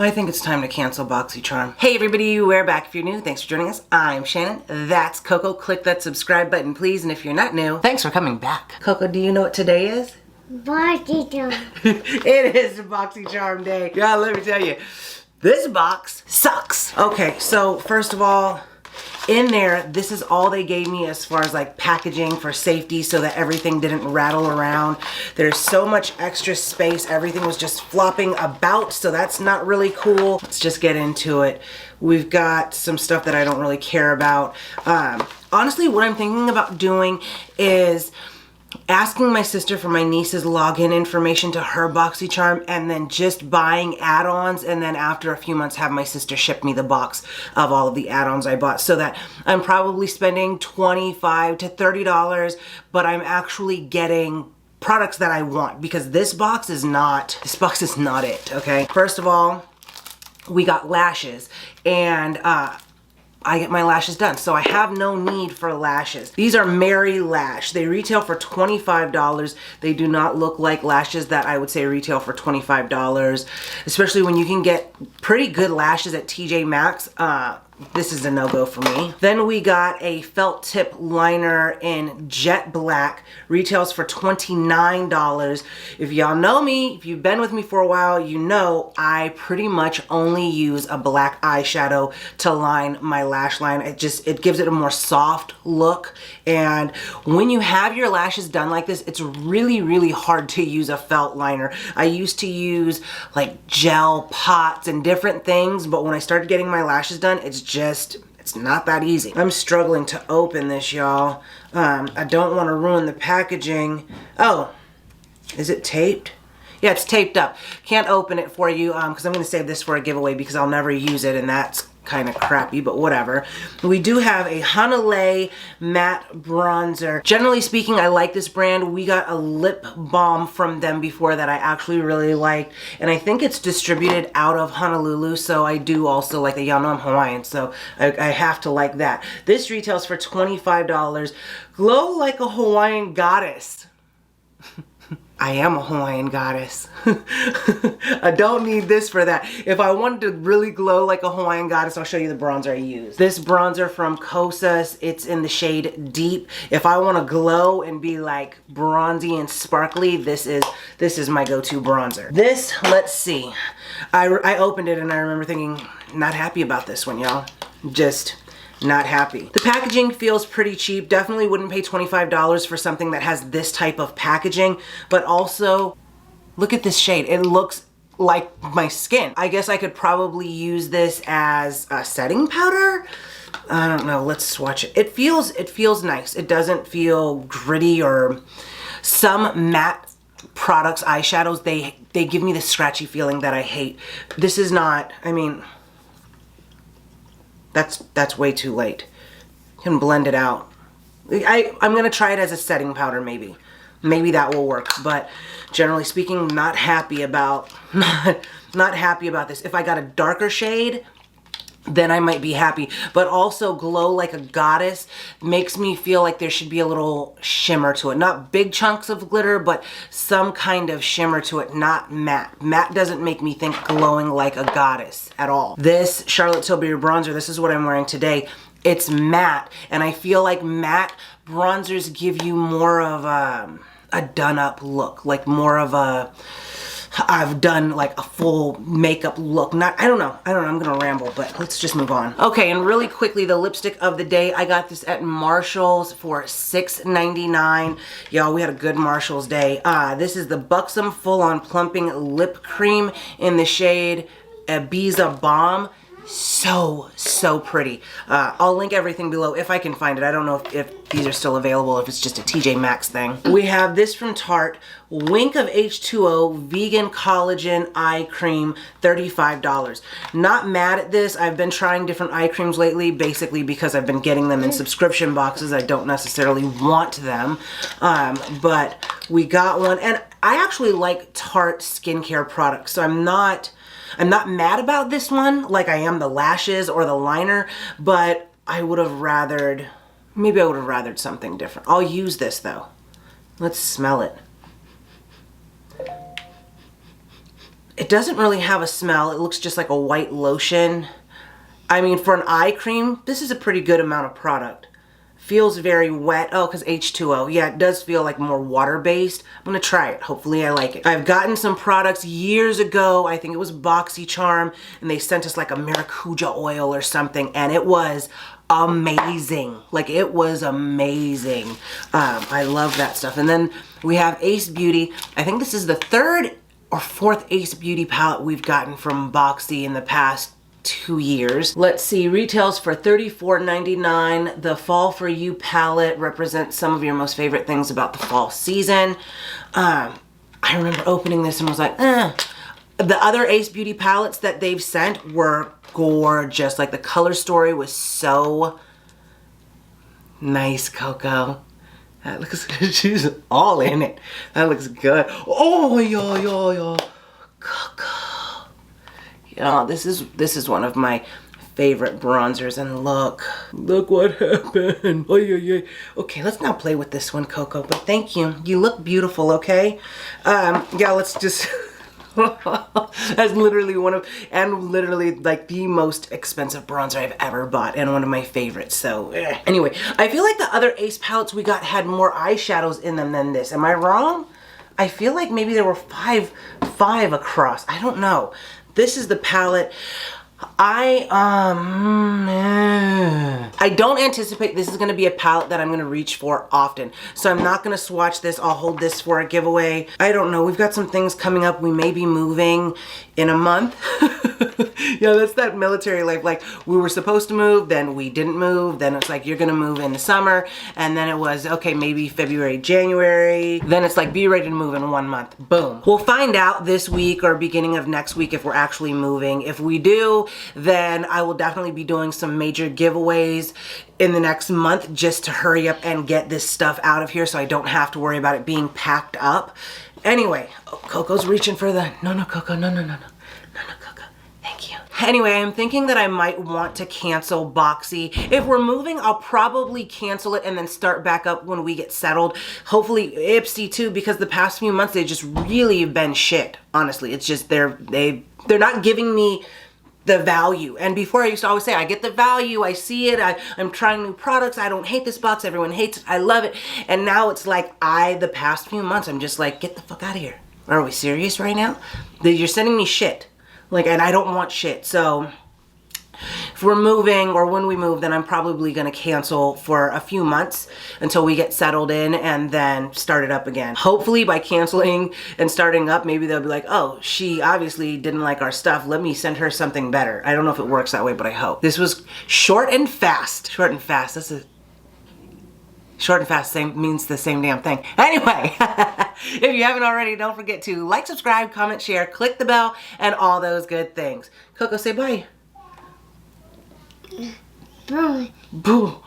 I think it's time to cancel Boxycharm. Hey everybody, we're back. If you're new, thanks for joining us. I'm Shannon. That's Coco. Click that subscribe button, please. And if you're not new, thanks for coming back. Coco, do you know what today is? Boxycharm. It is Boxycharm day. Yeah, let me tell you, this box sucks. Okay, so first of all, in there, this is all they gave me as far as like packaging for safety so that everything didn't rattle around. There's so much extra space. Everything was just flopping about, so that's not really cool. Let's just get into it. We've got some stuff that I don't really care about. Honestly, what I'm thinking about doing is asking my sister for my niece's login information to her Boxycharm and then just buying add-ons, and then after a few months have my sister ship me the box of all of the add-ons I bought, so that I'm probably spending $25 to $30, but I'm actually getting products that I want, because this box is not it, okay? First of all, we got lashes, and I get my lashes done, so I have no need for lashes. These are Mary Lash. They retail for $25. They do not look like lashes that I would say retail for $25, especially when you can get pretty good lashes at TJ Maxx. This is a no-go for me. Then we got a felt tip liner in jet black. Retails for $29. If y'all know me, if you've been with me for a while, you know I pretty much only use a black eyeshadow to line my lash line. It gives it a more soft look. And when you have your lashes done like this, it's really, really hard to use a felt liner. I used to use like gel pots and different things, but when I started getting my lashes done, it's not that easy. I'm struggling to open this, y'all. I don't want to ruin the packaging. Oh, is it taped? Yeah, it's taped up. Can't open it for you because I'm going to save this for a giveaway because I'll never use it, and that's kind of crappy, but whatever. We do have a Honolulu matte bronzer. Generally speaking, I like this brand. We got a lip balm from them before that I actually really liked, and I think it's distributed out of Honolulu, so I do also like that. Y'all know I'm Hawaiian, so I have to like that. This retails for $25. Glow like a Hawaiian goddess. I am a Hawaiian goddess. I don't need this for that. If I wanted to really glow like a Hawaiian goddess, I'll show you the bronzer I use. This bronzer from Kosas, it's in the shade Deep. If I want to glow and be like bronzy and sparkly, this is my go-to bronzer. This, let's see. I opened it and I remember thinking, not happy about this one, y'all. Just not happy. The packaging feels pretty cheap. Definitely wouldn't pay $25 for something that has this type of packaging, but also look at this shade. It looks like my skin. I guess I could probably use this as a setting powder. I don't know, let's swatch it. It feels nice. It doesn't feel gritty, or some matte products, eyeshadows, they give me the scratchy feeling that I hate. This is not, I mean, that's way too late. You can blend it out. I'm gonna try it as a setting powder, maybe. Maybe that will work, but generally speaking, not happy about this. If I got a darker shade, then I might be happy. But also Glow Like a Goddess makes me feel like there should be a little shimmer to it. Not big chunks of glitter, but some kind of shimmer to it, not matte. Matte doesn't make me think glowing like a goddess at all. This Charlotte Tilbury bronzer, this is what I'm wearing today. It's matte, and I feel like matte bronzers give you more of a done-up look, like more of a, I've done like a full makeup look. I don't know, I'm gonna ramble, but let's just move on. Okay, and really quickly, the lipstick of the day. I got this at Marshall's for $6.99. Y'all, we had a good Marshall's day. This is the Buxom Full On Plumping Lip Cream in the shade Ibiza Balm. So pretty. I'll link everything below if I can find it. I don't know if these are still available, if it's just a TJ Maxx thing. We have this from Tarte, Wink of H2O Vegan Collagen Eye Cream, $35. Not mad at this. I've been trying different eye creams lately, basically because I've been getting them in subscription boxes. I don't necessarily want them, but we got one, and I actually like Tarte skincare products, so I'm not mad about this one like I am the lashes or the liner, but I would have rathered, maybe I would have rathered something different. I'll use this though. Let's smell it. It doesn't really have a smell. It looks just like a white lotion. I mean, for an eye cream, this is a pretty good amount of product. Feels very wet. Oh, because H2O. Yeah, it does feel like more water-based. I'm going to try it. Hopefully I like it. I've gotten some products years ago. I think it was Boxycharm, and they sent us like a maracuja oil or something, and it was amazing. Like, it was amazing. I love that stuff. And then we have Ace Beauty. I think this is the 3rd or 4th Ace Beauty palette we've gotten from Boxy in the past 2 years. Let's see, retails for $34.99. The Fall For You palette represents some of your most favorite things about the fall season. I remember opening this and was like, eh. The other Ace Beauty palettes that they've sent were gorgeous. Like, the color story was so nice, Coco. That looks good. She's all in it. That looks good. Oh, yo. Coco. Yeah, this is one of my favorite bronzers, and look what happened. Okay, let's not play with this one, Coco, but thank you. You look beautiful, okay? Yeah, let's just... That's literally literally like the most expensive bronzer I've ever bought, and one of my favorites. So anyway, I feel like the other Ace palettes we got had more eyeshadows in them than this. Am I wrong? I feel like maybe there were five across. I don't know. This is the palette. I don't anticipate this is going to be a palette that I'm going to reach for often. So I'm not going to swatch this. I'll hold this for a giveaway. I don't know. We've got some things coming up. We may be moving in a month. Yeah, that's that military life. Like, we were supposed to move, then we didn't move. Then it's like, you're going to move in the summer. And then it was, okay, maybe February, January. Then it's like, be ready to move in 1 month. Boom. We'll find out this week or beginning of next week if we're actually moving. If we do, then I will definitely be doing some major giveaways in the next month just to hurry up and get this stuff out of here so I don't have to worry about it being packed up. Anyway, Coco's reaching for the, no, Coco, no, Coco, thank you. Anyway, I'm thinking that I might want to cancel Boxy. If we're moving, I'll probably cancel it and then start back up when we get settled. Hopefully Ipsy too, because the past few months they just really have been shit. Honestly, it's just they're not giving me the value. And before I used to always say, I get the value, I see it, I'm trying new products, I don't hate this box, everyone hates it, I love it. And now it's like, the past few months, I'm just like, get the fuck out of here. Are we serious right now? You're sending me shit. Like, and I don't want shit. So if we're moving, or when we move, then I'm probably going to cancel for a few months until we get settled in and then start it up again. Hopefully by canceling and starting up, maybe they'll be like, oh, she obviously didn't like our stuff. Let me send her something better. I don't know if it works that way, but I hope. This was short and fast. Short and fast. This is... Short and fast means the same damn thing. Anyway, if you haven't already, don't forget to like, subscribe, comment, share, click the bell, and all those good things. Coco, say bye. Bye. Boo.